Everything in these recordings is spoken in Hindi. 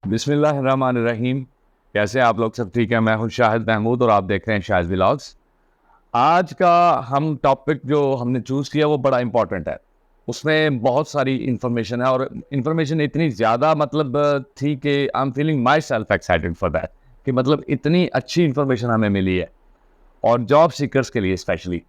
बिस्मिल्लाहिर्रहमानिर्रहीम। कैसे आप लोग? सब ठीक है? मैं हूं शाहिद महमूद और आप देख रहे हैं शाहिद व्लॉग्स। आज का हम टॉपिक जो हमने चूज़ किया वो बड़ा इंपॉर्टेंट है। उसमें बहुत सारी इंफॉर्मेशन है और इंफॉर्मेशन इतनी ज़्यादा थी कि I am feeling my self excited for that, कि इतनी अच्छी इंफॉर्मेशन हमें मिली है और जॉब सीकर्स के लिए स्पेशली,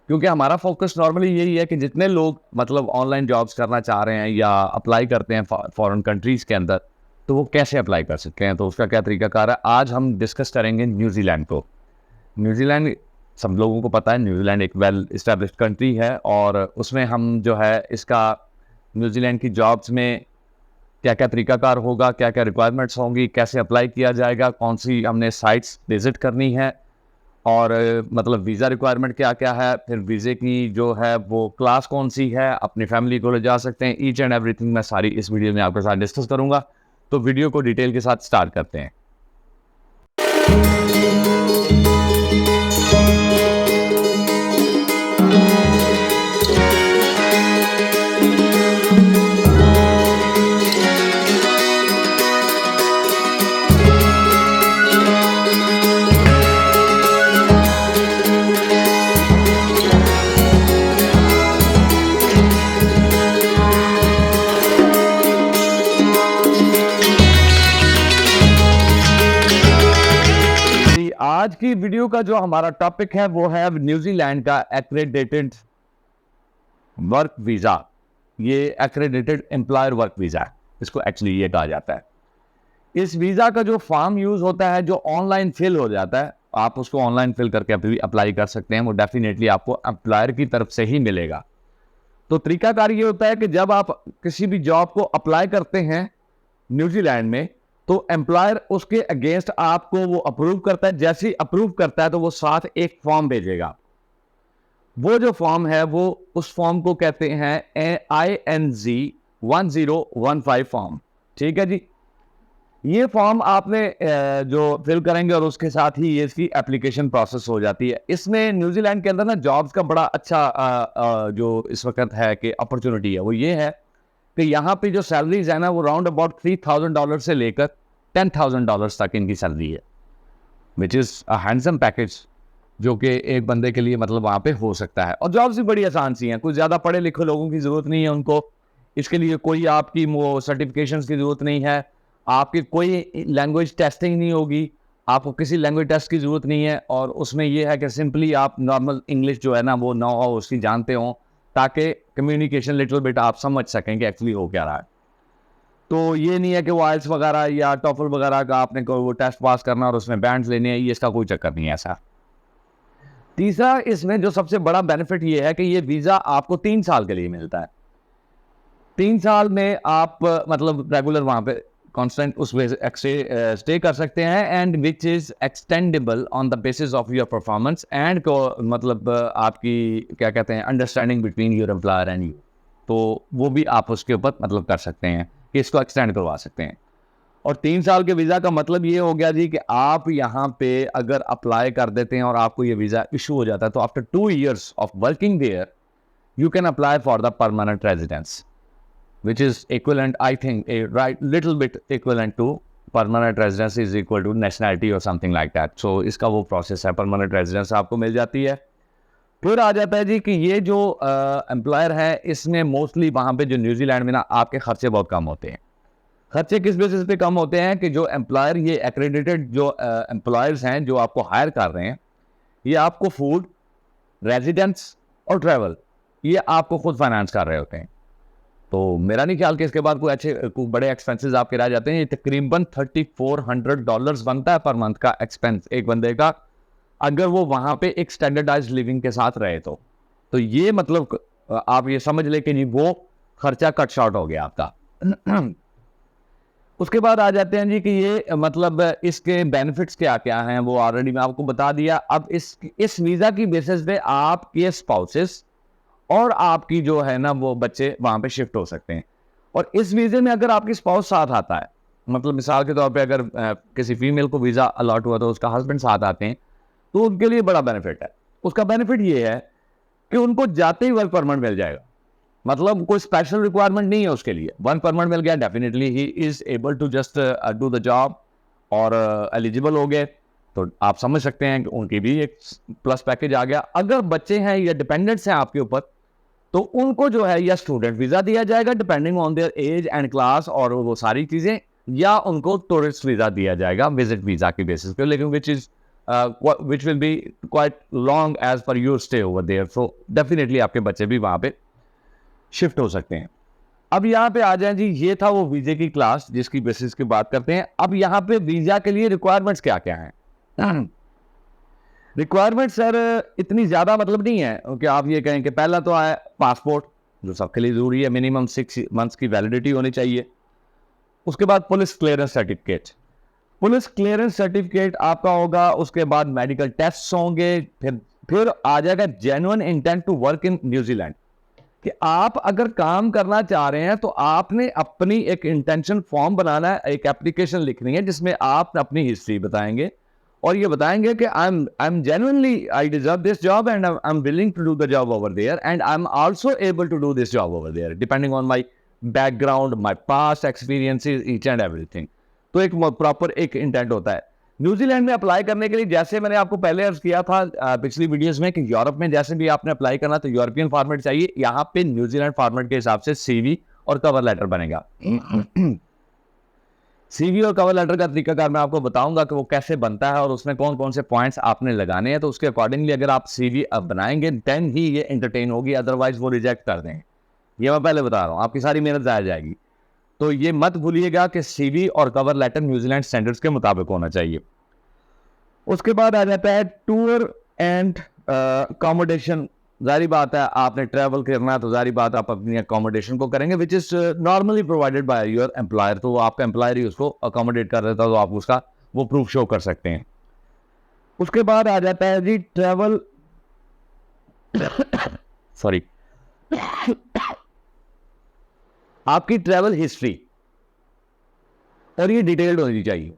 क्योंकि हमारा फोकस नॉर्मली यही है कि जितने लोग ऑनलाइन जॉब्स करना चाह रहे हैं या अप्लाई करते हैं फॉरेन कंट्रीज़ के अंदर, तो वो कैसे अप्लाई कर सकते हैं, तो उसका क्या तरीकाकार है। आज हम डिस्कस करेंगे न्यूजीलैंड को। न्यूजीलैंड, सब लोगों को पता है, न्यूजीलैंड एक वेल इस्टेब्लिश्ड कंट्री है और उसमें हम जो है इसका न्यूजीलैंड की जॉब्स में क्या क्या तरीकाकार होगा, क्या क्या रिक्वायरमेंट्स होंगी, कैसे अप्लाई किया जाएगा, कौन सी हमने साइट्स विजिट करनी है और वीज़ा रिक्वायरमेंट क्या क्या है, फिर वीज़े की जो है वो क्लास कौन सी है, अपनी फैमिली को ले जा सकते हैं, ईच एंड एवरीथिंग मैं सारी इस वीडियो में आपके साथ डिस्कस करूंगा। तो वीडियो को डिटेल के साथ स्टार्ट करते हैं। आज की वीडियो का जो हमारा टॉपिक है वो है न्यूजीलैंड का एक्रेडिटेड वर्क वीजा। ये एक्रेडिटेड एम्प्लॉयर वर्क वीजा है, इसको एक्चुअली ये कहा जाता है। इस वीजा का जो फॉर्म यूज होता है, जो ऑनलाइन फिल हो जाता है, आप उसको ऑनलाइन फिल करके अभी भी अप्लाई कर सकते हैं। वो डेफिनेटली आपको एम्प्लॉयर की तरफ से ही मिलेगा। तो तरीकाकार ये होता है कि जब आप किसी भी जॉब को अप्लाई करते हैं न्यूजीलैंड में, तो एम्प्लॉयर उसके अगेंस्ट आपको वो अप्रूव करता है। जैसे ही अप्रूव करता है तो वो साथ एक फॉर्म भेजेगा। वो जो फॉर्म है वो उस फॉर्म को कहते हैं ING1015 फॉर्म। ठीक है जी। ये फॉर्म आपने जो फिल करेंगे और उसके साथ ही ये इसकी एप्लीकेशन प्रोसेस हो जाती है। इसमें न्यूजीलैंड के अंदर ना जॉब्स का बड़ा अच्छा जो इस वक्त है कि अपॉर्चुनिटी है, वो ये है कि यहाँ पे जो सैलरीज है ना वो राउंड अबाउट $3,000 से लेकर $10,000 तक इनकी सैलरी है, which is a handsome package, जो कि एक बंदे के लिए वहाँ पे हो सकता है। और जॉब्स भी बड़ी आसान सी हैं, कुछ ज़्यादा पढ़े लिखे लोगों की ज़रूरत नहीं है उनको। इसके लिए कोई आपकी वो सर्टिफिकेशंस की ज़रूरत नहीं है, आपकी कोई लैंग्वेज टेस्टिंग नहीं होगी, आपको किसी लैंग्वेज टेस्ट की ज़रूरत नहीं है। और उसमें यह है कि सिंपली आप नॉर्मल इंग्लिश जो है ना वो नो हाउ उसकी जानते हों, ताकि कम्युनिकेशन लिटिल बिट आप समझ सकें कि एक्चुअली हो क्या रहा है। तो ये नहीं है कि वो आइल्स वगैरह या टॉफल वगैरह का आपने वो टेस्ट पास करना और उसमें बैंड्स लेने हैं, ये इसका कोई चक्कर नहीं है ऐसा। तीसरा, इसमें जो सबसे बड़ा बेनिफिट ये है कि ये वीज़ा आपको 3 साल के लिए मिलता है। 3 साल में आप रेगुलर वहाँ पे कांस्टेंट उस स्टे कर सकते हैं, and which is extendable on the basis of your performance and को आपकी क्या कहते हैं understanding between your employer and you. तो वो भी आप उसके ऊपर कर सकते हैं कि इसको एक्सटेंड करवा सकते हैं। और 3 साल के वीज़ा का मतलब ये हो गया जी कि आप यहाँ पे अगर अप्लाई कर देते हैं और आपको ये वीज़ा इशू हो जाता है, तो after 2 years of working there you can apply for the permanent residence, which is equivalent, I think, a right little bit equivalent to permanent residence is equal to nationality or something like that. So इसका वो प्रोसेस है, permanent residence आपको मिल जाती है। फिर आ जाता है जी कि ये जो एम्प्लॉयर है, इसमें मोस्टली वहाँ पे जो न्यूजीलैंड में ना आपके खर्चे बहुत कम होते हैं। खर्चे किस बेसिस पे कम होते हैं कि जो एम्प्लॉयर, ये एक्रेडिटेड जो एम्प्लॉयर्स हैं जो आपको हायर कर रहे हैं, ये आपको फूड, रेजिडेंस और ट्रैवल, ये आपको खुद फाइनेंस कर रहे होते हैं। तो मेरा नहीं ख्याल कि इसके बाद कोई बड़े एक्सपेंसेस आपके रह जाते हैं। ये तकरीबन $3,400 बनता है पर मंथ का एक्सपेंस एक बंदे का, अगर वो वहाँ पे एक स्टैंडर्डाइज लिविंग के साथ रहे तो ये आप ये समझ ले कि वो खर्चा कट शॉर्ट हो गया आपका। उसके बाद आ जाते हैं जी कि ये इसके बेनिफिट्स क्या क्या हैं, वो ऑलरेडी मैं आपको बता दिया। अब इस वीज़ा की बेसिस पे आपके स्पाउसेस और आपकी जो है ना वो बच्चे वहाँ पे शिफ्ट हो सकते हैं। और इस वीज़े में अगर आपकी स्पाउस साथ आता है, मिसाल के तौर पे अगर किसी फीमेल को वीज़ा अलॉट हुआ तो उसका हस्बैंड साथ आते हैं, तो उनके लिए बड़ा बेनिफिट है। उसका बेनिफिट ये है कि उनको जाते ही वर्क परमिट मिल जाएगा। मतलब कोई स्पेशल रिक्वायरमेंट नहीं है उसके लिए, वर्क परमिट मिल गया, definitely he is able to just do the job और एलिजिबल हो गए, तो आप समझ सकते हैं कि उनकी भी एक प्लस पैकेज आ गया। अगर बच्चे हैं या डिपेंडेंट्स हैं आपके ऊपर, तो उनको जो है या स्टूडेंट वीजा दिया जाएगा depending on their age and class और वो सारी चीजें, या उनको टूरिस्ट वीजा दिया जाएगा विजिट वीजा की बेसिस पे, लेकिन which will be quite long as per your stay over there, so definitely आपके बच्चे भी वहां पे शिफ्ट हो सकते हैं। अब यहाँ पे आ जाए जी, ये था वो वीजे की क्लास जिसकी बेसिस की बात करते हैं। अब यहाँ पे वीजा के लिए रिक्वायरमेंट्स क्या क्या हैं? रिक्वायरमेंट सर इतनी ज्यादा मतलब नहीं है कि आप ये कहें कि पहला तो है पासपोर्ट, जो सबके लिए जरूरी है, मिनिमम 6 मंथ्स की वैलिडिटी होनी चाहिए। उसके बाद police clearance certificate, police clearance certificate आपका होगा। उसके बाद मेडिकल टेस्ट होंगे। फिर आ जाएगा genuine intent to work in New Zealand, कि आप अगर काम करना चाह रहे हैं तो आपने अपनी एक इंटेंशन फॉर्म बनाना है, एक एप्लीकेशन लिखनी है जिसमें आप अपनी हिस्ट्री बताएंगे और ये बताएंगे कि I am genuinely I deserve this job and I am willing to do the job over there and I am also able to do this job over there depending on my background, my past experiences, each and everything. तो एक प्रॉपर एक इंटेंट होता है। न्यूजीलैंड में अप्लाई करने के लिए, जैसे मैंने आपको पहले अर्ज किया था पिछली वीडियोस में, कि यूरोप में जैसे भी आपने अप्लाई करना तो यूरोपियन फॉर्मेट चाहिए, यहाँ पे न्यूजीलैंड फॉर्मेट के हिसाब से सीवी और कवर लेटर बनेगा। सीवी और कवर लेटर का तरीकाकार मैं आपको बताऊंगा कि वो कैसे बनता है और उसमें कौन कौन से पॉइंट्स आपने लगाने हैं, तो उसके अकॉर्डिंगली अगर आप सीवी बनाएंगे देन ही ये एंटरटेन होगी, अदरवाइज वो रिजेक्ट कर देंगे। ये मैं पहले बता रहा हूँ, आपकी सारी मेहनत जाया जाएगी। तो ये मत भूलिएगा कि सीवी और कवर लेटर न्यूजीलैंड स्टैंडर्ड्स के मुताबिक होना चाहिए। उसके बाद आ जाता है टूर एंड अकोमोडेशन। जारी बात है आपने ट्रैवल करना है तो जारी बात आप अपनी अकोमोडेशन को करेंगे which is normally provided by your employer, तो आपका एम्प्लॉयर ही उसको अकोमोडेट कर देता है, तो आप उसका वो प्रूफ शो कर सकते हैं। उसके बाद आ जाता है जी ट्रैवल सॉरी आपकी ट्रैवल हिस्ट्री, और ये डिटेल्ड होनी चाहिए।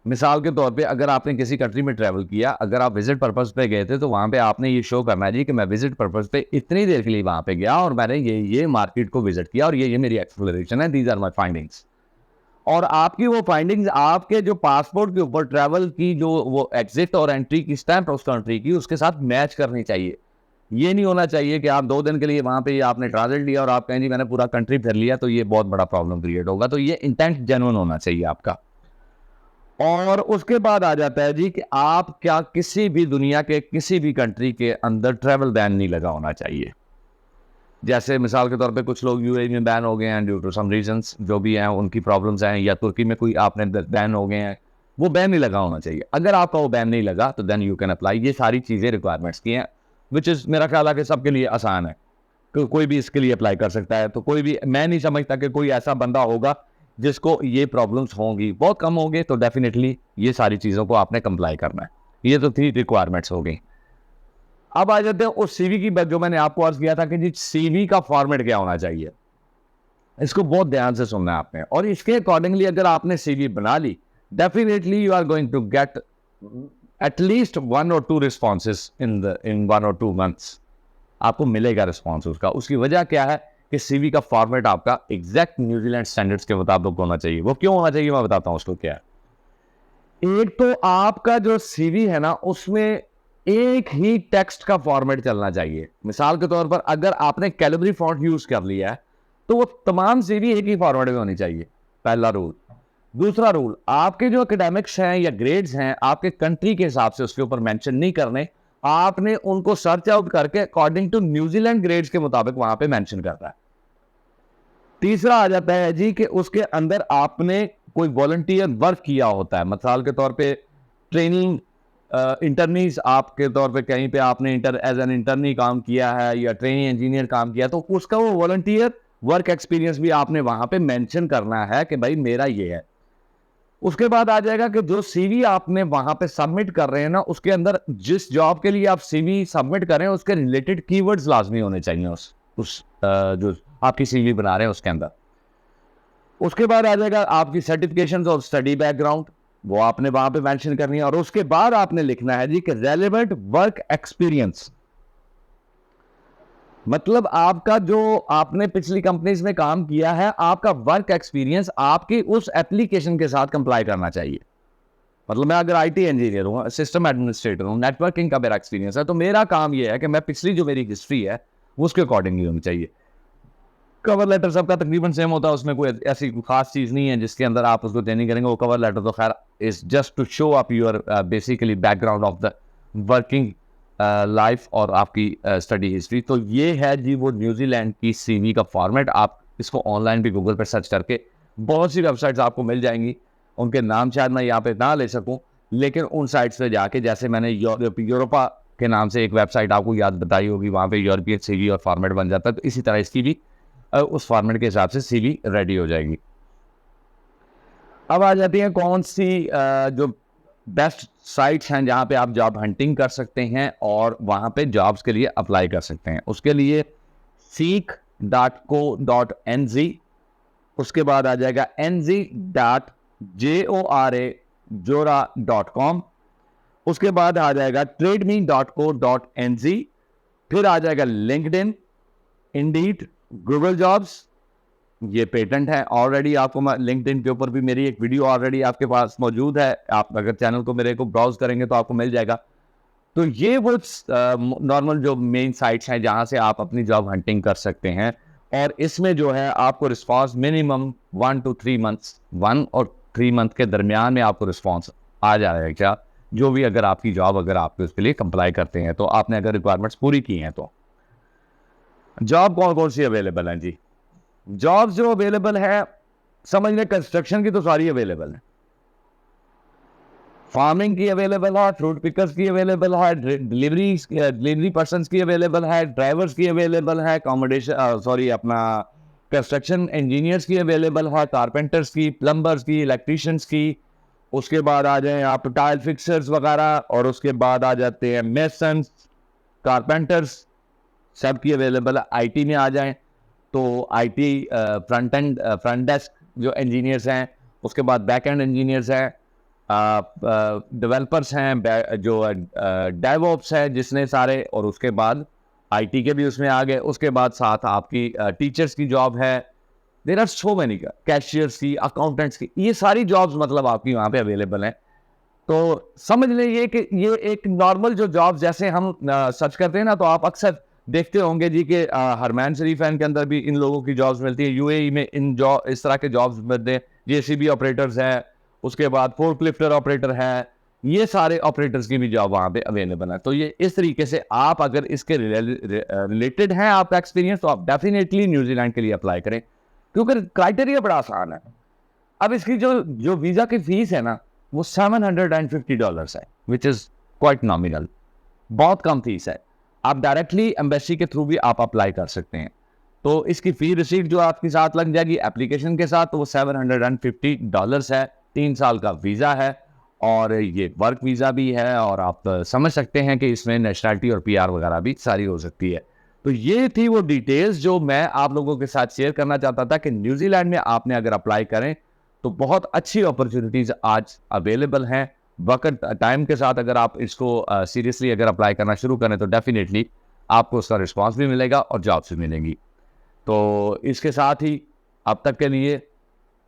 मिसाल के तौर पे अगर आपने किसी कंट्री में ट्रैवल किया, अगर आप विजिट पर्पस पे गए थे तो वहां पे आपने ये शो करना है जी कि मैं विजिट पर्पस पे इतनी देर के लिए वहां पे गया और मैंने ये मार्केट को विजिट किया और ये मेरी एक्सप्लोरेशन है, दीज आर माय फाइंडिंग्स। और आपकी वो फाइंडिंग्स आपके जो पासपोर्ट के ऊपर ट्रैवल की जो वो एग्जिट और एंट्री की स्टैंप है उस कंट्री की, उसके साथ मैच करनी चाहिए। ये नहीं होना चाहिए कि आप 2 दिन के लिए वहां पे आपने ट्रांजिट लिया और आप कहें जी मैंने पूरा कंट्री फिर लिया, तो ये बहुत बड़ा प्रॉब्लम क्रिएट होगा। तो ये इंटेंट जेन्युइन होना चाहिए आपका। और उसके बाद आ जाता है जी कि आप क्या किसी भी दुनिया के किसी भी कंट्री के अंदर ट्रैवल बैन नहीं लगा होना चाहिए। जैसे मिसाल के तौर पे कुछ लोग यूएई में बैन हो गए हैं ड्यू टू सम रीजंस, जो भी हैं उनकी प्रॉब्लम्स हैं, या तुर्की में कोई आपने बैन हो गए हैं, वो बैन नहीं लगा होना चाहिए। अगर आपका वो बैन नहीं लगा तो देन यू कैन अप्लाई। ये सारी चीज़ें रिक्वायरमेंट्स की हैं विच इज़ मेरा ख्याल है कि सबके लिए आसान है, कोई भी इसके लिए अप्लाई कर सकता है। तो कोई भी, मैं नहीं समझता कि कोई ऐसा बंदा होगा जिसको ये प्रॉब्लम्स होंगी, बहुत कम होंगे। तो डेफिनेटली ये सारी चीज़ों को आपने कंप्लाई करना है। ये तो 3 रिक्वायरमेंट्स हो गई। अब आ जाते हैं उस सीवी की बात जो मैंने आपको अर्ज किया था कि जी सीवी का फॉर्मेट क्या होना चाहिए। इसको बहुत ध्यान से सुनना है आपने, और इसके अकॉर्डिंगली अगर आपने सीवी बना ली, definitely you are going to get at least 1 or 2 responses in 1 or 2 months। आपको मिलेगा रिस्पॉन्स उसका। उसकी वजह क्या है कि सीवी का फॉर्मेट आपका एग्जैक्ट न्यूजीलैंड स्टैंडर्ड्स के मुताबिक होना चाहिए। वो क्यों होना चाहिए मैं बताता हूँ उसको क्या है। एक तो आपका जो सीवी है ना, उसमें एक ही टेक्स्ट का फॉर्मेट चलना चाहिए। मिसाल के तौर पर अगर आपने कैलिब्री फॉन्ट यूज कर लिया है तो वो तमाम सीवी एक ही फॉर्मेट में होनी चाहिए, पहला रूल। दूसरा रूल, आपके जो एकेडमिक्स हैं या ग्रेड्स हैं आपके कंट्री के हिसाब से उसके ऊपर मेंशन नहीं करने, आपने उनको सर्च आउट करके अकॉर्डिंग टू न्यूजीलैंड ग्रेड्स के मुताबिक वहां पे मेंशन करना है। तीसरा आ जाता है जी कि उसके अंदर आपने कोई वॉलंटियर वर्क किया होता है। मिसाल के तौर पे ट्रेनिंग इंटर्नीज आपके तौर पे कहीं पे आपने एज एन इंटर्नी काम किया है या ट्रेनिंग इंजीनियर काम किया, तो उसका वो वॉलंटियर वर्क एक्सपीरियंस भी आपने वहां पे मेंशन करना है कि भाई मेरा ये है। उसके बाद आ जाएगा कि जो सीवी आपने वहां पे सबमिट कर रहे हैं ना, उसके अंदर जिस जॉब के लिए आप सीवी सबमिट करें उसके रिलेटेड कीवर्ड्स लाजमी होने चाहिए उस जो आपकी सीवी बना रहे हैं उसके अंदर। उसके बाद आ जाएगा आपकी सर्टिफिकेशंस और स्टडी बैकग्राउंड, वो आपने वहां पे मेंशन करनी है। और उसके बाद आपने लिखना है जी कि रेलेवेंट वर्क एक्सपीरियंस। मतलब आपका जो आपने पिछली कंपनीज में काम किया है, आपका वर्क एक्सपीरियंस आपकी उस एप्लीकेशन के साथ कंप्लाई करना चाहिए। मतलब मैं अगर आईटी इंजीनियर हूँ, सिस्टम एडमिनिस्ट्रेटर हूँ, नेटवर्किंग का मेरा एक्सपीरियंस है, तो मेरा काम ये है कि मैं पिछली जो मेरी हिस्ट्री है वो उसके अकॉर्डिंगली होनी चाहिए। कवर लेटर सबका तकरीबन सेम होता है, उसमें कोई ऐसी खास चीज़ नहीं है जिसके अंदर आप उसको चेंज करेंगे। वो कवर लेटर तो खैर is just to show up your basically background of the working life और आपकी स्टडी हिस्ट्री। तो ये है जी वो न्यूजीलैंड की सीवी का फॉर्मेट। आप इसको ऑनलाइन भी गूगल पर सर्च करके बहुत सी वेबसाइट्स आपको मिल जाएंगी। उनके नाम शायद मैं यहाँ पे ना ले सकूँ, लेकिन उन साइट्स पे जाके, जैसे मैंने यूरोपा के नाम से एक वेबसाइट आपको याद बताई होगी, वहाँ पे यूरोपियन सीवी और फॉर्मेट बन जाता है। तो इसी तरह इसकी भी उस फॉर्मेट के हिसाब से सीवी रेडी हो जाएगी। अब आ जाती हैं कौन सी जो बेस्ट साइट्स हैं जहाँ पे आप जॉब हंटिंग कर सकते हैं और वहाँ पे जॉब्स के लिए अप्लाई कर सकते हैं। उसके लिए seek.co.nz, उसके बाद आ जाएगा nz.jora.com, उसके बाद आ जाएगा trademe.co.nz, फिर आ जाएगा लिंक्डइन, इंडीड, गूगल जॉब्स। ये पेटेंट है ऑलरेडी। आपको मैं लिंक्डइन के ऊपर भी मेरी एक वीडियो ऑलरेडी आपके पास मौजूद है, आप अगर चैनल को मेरे को ब्राउज करेंगे तो आपको मिल जाएगा। तो ये वो नॉर्मल जो मेन साइट्स हैं जहां से आप अपनी जॉब हंटिंग कर सकते हैं। और इसमें जो है आपको रिस्पॉन्स मिनिमम 1 to 3 months, 1 और 3 month के दरमियान में आपको रिस्पॉन्स आ जाएगा। जो भी अगर आपकी जॉब, अगर आप उसके लिए कंप्लाई करते हैं, तो आपने अगर रिक्वायरमेंट्स पूरी की हैं। तो जॉब कौन कौन सी अवेलेबल है जी? जॉब्स जो अवेलेबल है, समझ लें कंस्ट्रक्शन की तो सारी अवेलेबल है, फार्मिंग की अवेलेबल है, फ्रूट पिकर्स की अवेलेबल है, डिलीवरी पर्सन्स की अवेलेबल है, ड्राइवर्स की अवेलेबल है, अकोमोडेशन अपना कंस्ट्रक्शन इंजीनियर्स की अवेलेबल है, कारपेंटर्स की, प्लम्बर्स की, इलेक्ट्रीशियंस की। उसके बाद आ जाए आप टाइल फिक्सर्स वगैरह, और उसके बाद आ जाते हैं मेसन्स, कारपेंटर्स, सब की अवेलेबल है। आईटी में आ जाएं तो आईटी फ्रंट डेस्क जो इंजीनियर्स हैं, उसके बाद बैक एंड इंजीनियर्स हैं, डेवलपर्स हैं, जो डेवऑप्स है जिसने सारे, और उसके बाद आईटी के भी उसमें आ गए। उसके बाद साथ आपकी टीचर्स की जॉब है, there are so many, cashiers की, अकाउंटेंट्स की, ये सारी जॉब्स मतलब आपकी वहाँ पे अवेलेबल हैं। तो समझ लीजिए कि ये एक नॉर्मल जो जॉब जैसे हम सर्च करते हैं ना, तो आप अक्सर देखते होंगे जी कि हरमैन शरीफ के अंदर भी इन लोगों की जॉब्स मिलती है, यूएई में इन जॉब इस तरह के जॉब्स मिलते हैं, जेसीबी ऑपरेटर्स हैं, उसके बाद फोर्कलिफ्टर ऑपरेटर है, ये सारे ऑपरेटर्स की भी जॉब वहाँ पे अवेलेबल है। तो ये इस तरीके से आप अगर इसके रिलेटेड हैं आपका एक्सपीरियंस, तो आप डेफिनेटली न्यूजीलैंड के लिए अप्लाई करें, क्योंकि क्राइटेरिया बड़ा आसान है। अब इसकी जो जो वीज़ा की फीस है ना, वो $750 है, विच इज़ क्वाइट नॉमिनल, बहुत कम फीस है। आप डायरेक्टली एम्बेसी के थ्रू भी आप अप्लाई कर सकते हैं। तो इसकी फी रिसीट जो आपके साथ लग जाएगी एप्लीकेशन के साथ, तो वो $750 है। 3 साल का वीज़ा है और ये वर्क वीज़ा भी है, और आप समझ सकते हैं कि इसमें नेशनलिटी और पीआर वगैरह भी सारी हो सकती है। तो ये थी वो डिटेल्स जो मैं आप लोगों के साथ शेयर करना चाहता था कि न्यूजीलैंड में आपने अगर अप्लाई करें तो बहुत अच्छी अपॉर्चुनिटीज़ आज अवेलेबल हैं। वक्त टाइम के साथ अगर आप इसको सीरियसली अगर अप्लाई करना शुरू करें तो डेफिनेटली आपको उसका रिस्पांस भी मिलेगा और जॉब्स भी मिलेंगी। तो इसके साथ ही अब तक के लिए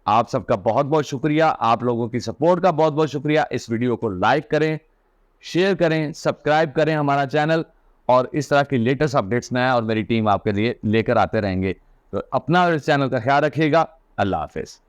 आप सबका बहुत बहुत शुक्रिया, आप लोगों की सपोर्ट का बहुत बहुत शुक्रिया। इस वीडियो को लाइक करें, शेयर करें, सब्सक्राइब करें हमारा चैनल, और इस तरह की लेटेस्ट अपडेट्स मैं और मेरी टीम आपके लिए लेकर आते रहेंगे। तो अपना और इस चैनल का ख्याल रखिएगा। अल्लाह हाफिज़।